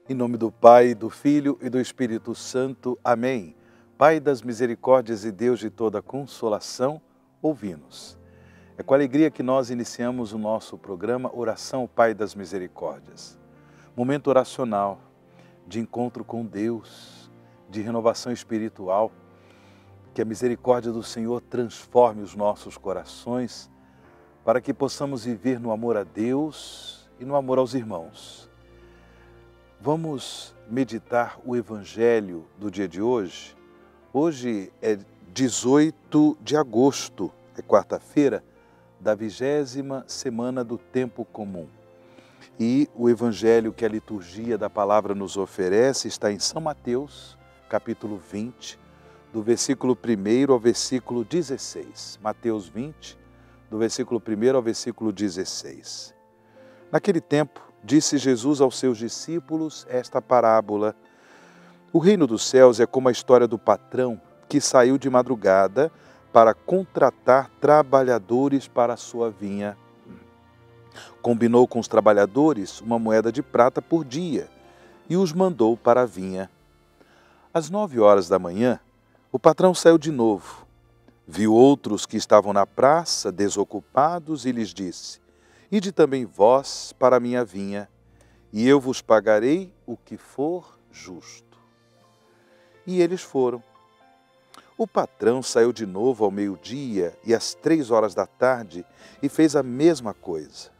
Em nome do Pai, do Filho e do Espírito Santo. Amém. Pai das misericórdias e Deus de toda consolação, ouvi-nos. É com alegria que nós iniciamos o nosso programa Oração ao Pai das Misericórdias. Momento oracional, de encontro com Deus, de renovação espiritual. Que a misericórdia do Senhor transforme os nossos corações para que possamos viver no amor a Deus e no amor aos irmãos. Vamos meditar o Evangelho do dia de hoje. Hoje é 18 de agosto, é quarta-feira, da 20ª semana do Tempo Comum. E o Evangelho que a liturgia da palavra nos oferece está em São Mateus, capítulo 20, do versículo 1 ao versículo 16. Mateus 20, do versículo 1 ao versículo 16. Naquele tempo, disse Jesus aos seus discípulos esta parábola: o reino dos céus é como a história do patrão que saiu de madrugada para contratar trabalhadores para a sua vinha. Combinou com os trabalhadores uma moeda de prata por dia e os mandou para a vinha. Às 9 horas da manhã, o patrão saiu de novo. Viu outros que estavam na praça, desocupados, e lhes disse: ide também vós para a minha vinha, e eu vos pagarei o que for justo. E eles foram. O patrão saiu de novo ao meio-dia e às 3 horas da tarde e fez a mesma coisa.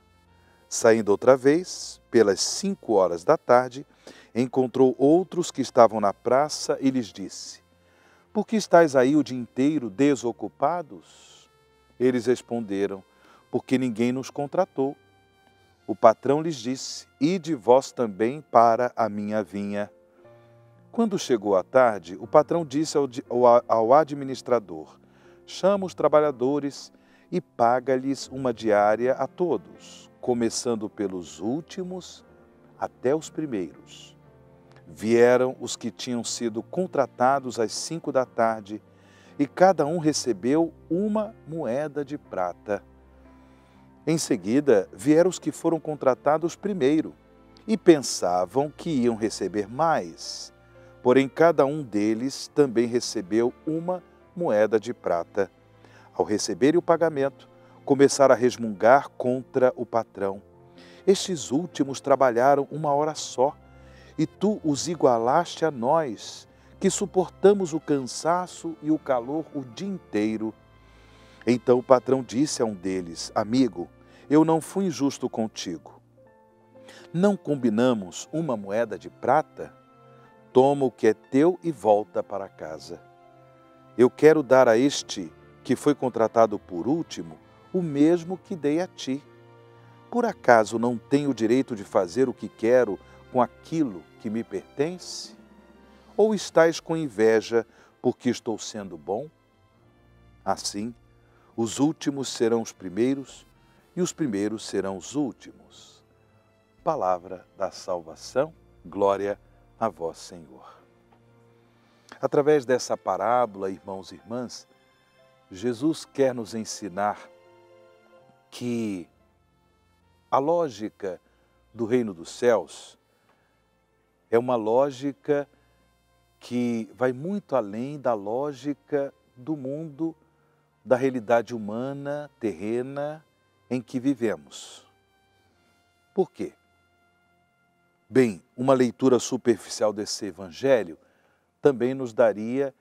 Saindo outra vez, pelas 5 horas da tarde, encontrou outros que estavam na praça e lhes disse: por que estáis aí o dia inteiro desocupados? Eles responderam: porque ninguém nos contratou. O patrão lhes disse: ide vós também para a minha vinha. Quando chegou a tarde, o patrão disse ao administrador: chama os trabalhadores e paga-lhes uma diária a todos, começando pelos últimos até os primeiros. Vieram os que tinham sido contratados às 5 da tarde, e cada um recebeu uma moeda de prata. Em seguida, vieram os que foram contratados primeiro, e pensavam que iam receber mais. Porém, cada um deles também recebeu uma moeda de prata. Ao receberem o pagamento, começaram a resmungar contra o patrão. Estes últimos trabalharam 1 hora só, e tu os igualaste a nós, que suportamos o cansaço e o calor o dia inteiro. Então o patrão disse a um deles: amigo, eu não fui injusto contigo. Não combinamos uma moeda de prata? Toma o que é teu e volta para casa. Eu quero dar a este, que foi contratado por último, o mesmo que dei a ti. Por acaso não tenho o direito de fazer o que quero com aquilo que me pertence? Ou estás com inveja porque estou sendo bom? Assim, os últimos serão os primeiros e os primeiros serão os últimos. Palavra da salvação, glória a vós, Senhor. Através dessa parábola, irmãos e irmãs, Jesus quer nos ensinar que a lógica do reino dos céus é uma lógica que vai muito além da lógica do mundo, da realidade humana, terrena, em que vivemos. Por quê? Bem, uma leitura superficial desse evangelho também nos daria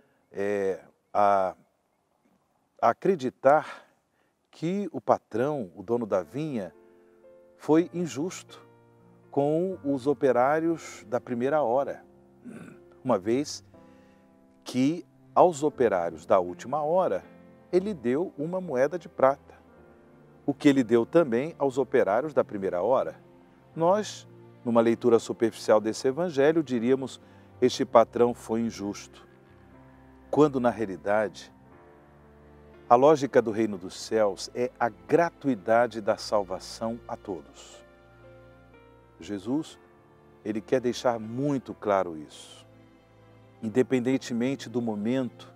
a acreditar que o patrão, o dono da vinha, foi injusto com os operários da primeira hora, uma vez que aos operários da última hora ele deu uma moeda de prata, o que ele deu também aos operários da primeira hora. Nós, numa leitura superficial desse evangelho, diríamos: este patrão foi injusto, quando na realidade a lógica do reino dos céus é a gratuidade da salvação a todos. Jesus, ele quer deixar muito claro isso. Independentemente do momento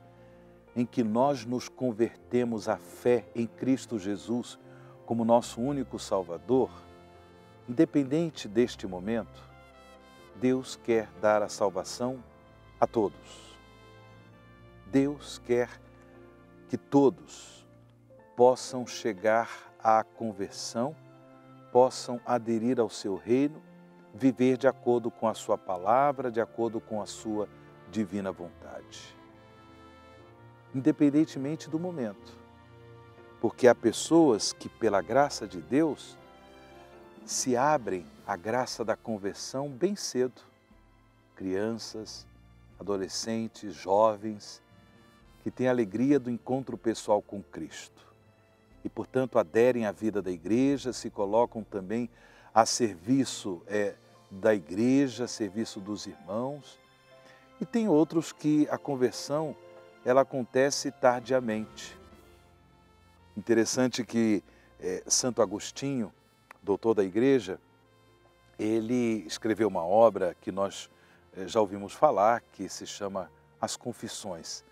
em que nós nos convertemos à fé em Cristo Jesus como nosso único Salvador, Independente deste momento, Deus quer dar a salvação a todos. Deus quer que todos possam chegar à conversão, possam aderir ao seu reino, viver de acordo com a sua palavra, de acordo com a sua divina vontade. Independentemente do momento, porque há pessoas que, pela graça de Deus, se abrem à graça da conversão bem cedo. Crianças, adolescentes, jovens, que têm a alegria do encontro pessoal com Cristo. E, portanto, aderem à vida da igreja, se colocam também a serviço da igreja, a serviço dos irmãos. E tem outros que a conversão, ela acontece tardiamente. Interessante que Santo Agostinho, doutor da igreja, ele escreveu uma obra que nós já ouvimos falar, que se chama As Confissões.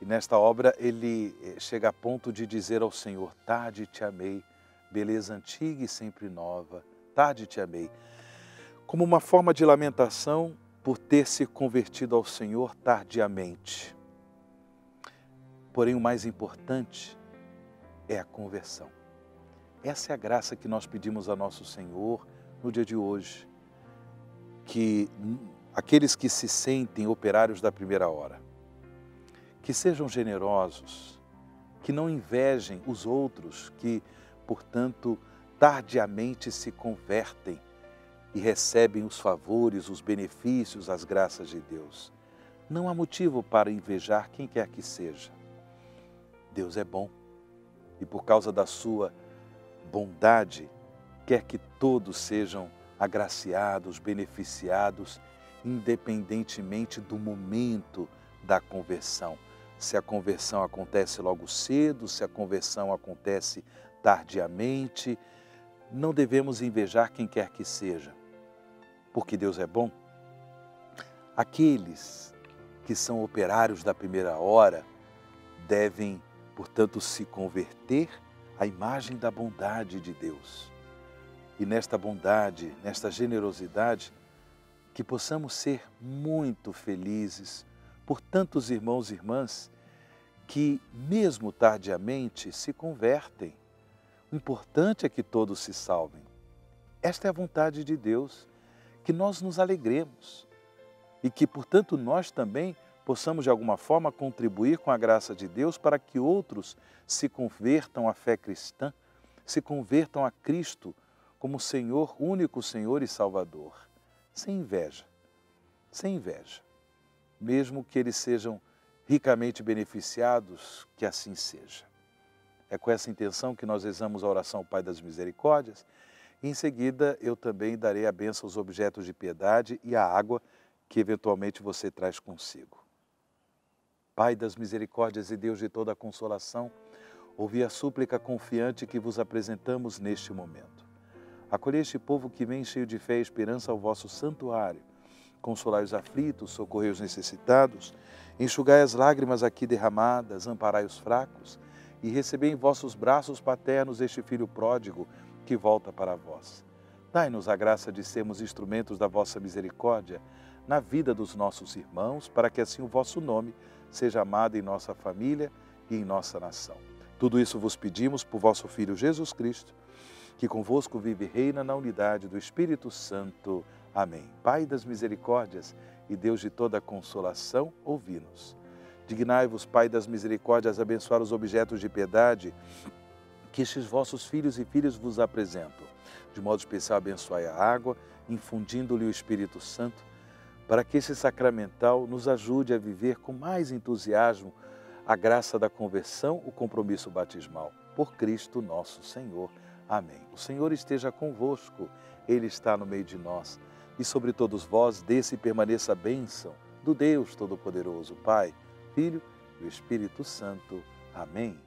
E nesta obra ele chega a ponto de dizer ao Senhor: tarde te amei, beleza antiga e sempre nova, tarde te amei. Como uma forma de lamentação por ter se convertido ao Senhor tardiamente. Porém, o mais importante é a conversão. Essa é a graça que nós pedimos a nosso Senhor no dia de hoje. Que aqueles que se sentem operários da primeira hora, que sejam generosos, que não invejem os outros, que, portanto, tardiamente se convertem e recebem os favores, os benefícios, as graças de Deus. Não há motivo para invejar quem quer que seja. Deus é bom e, por causa da sua bondade, quer que todos sejam agraciados, beneficiados, independentemente do momento da conversão. Se a conversão acontece logo cedo, se a conversão acontece tardiamente, não devemos invejar quem quer que seja, porque Deus é bom. Aqueles que são operários da primeira hora devem, portanto, se converter à imagem da bondade de Deus. E nesta bondade, nesta generosidade, que possamos ser muito felizes por tantos irmãos e irmãs que, mesmo tardiamente, se convertem. O importante é que todos se salvem. Esta é a vontade de Deus, que nós nos alegremos e que, portanto, nós também possamos, de alguma forma, contribuir com a graça de Deus para que outros se convertam à fé cristã, se convertam a Cristo como Senhor, único Senhor e Salvador, sem inveja, sem inveja. Mesmo que eles sejam ricamente beneficiados, que assim seja. É com essa intenção que nós rezamos a oração ao Pai das Misericórdias e em seguida eu também darei a bênção aos objetos de piedade e a água que eventualmente você traz consigo. Pai das Misericórdias e Deus de toda a consolação, ouvi a súplica confiante que vos apresentamos neste momento. Acolhei este povo que vem cheio de fé e esperança ao vosso santuário. Consolai os aflitos, socorrei os necessitados, enxugai as lágrimas aqui derramadas, amparai os fracos e recebei em vossos braços paternos este Filho pródigo que volta para vós. Dai-nos a graça de sermos instrumentos da vossa misericórdia na vida dos nossos irmãos, para que assim o vosso nome seja amado em nossa família e em nossa nação. Tudo isso vos pedimos por vosso Filho Jesus Cristo, que convosco vive e reina na unidade do Espírito Santo. Amém. Pai das misericórdias e Deus de toda consolação, ouvi-nos. Dignai-vos, Pai das misericórdias, abençoar os objetos de piedade que estes vossos filhos e filhas vos apresentam. De modo especial, abençoai a água, infundindo-lhe o Espírito Santo, para que esse sacramental nos ajude a viver com mais entusiasmo a graça da conversão, o compromisso batismal. Por Cristo nosso Senhor. Amém. O Senhor esteja convosco, Ele está no meio de nós. E sobre todos vós, desça e permaneça a bênção do Deus Todo-Poderoso, Pai, Filho e Espírito Santo. Amém.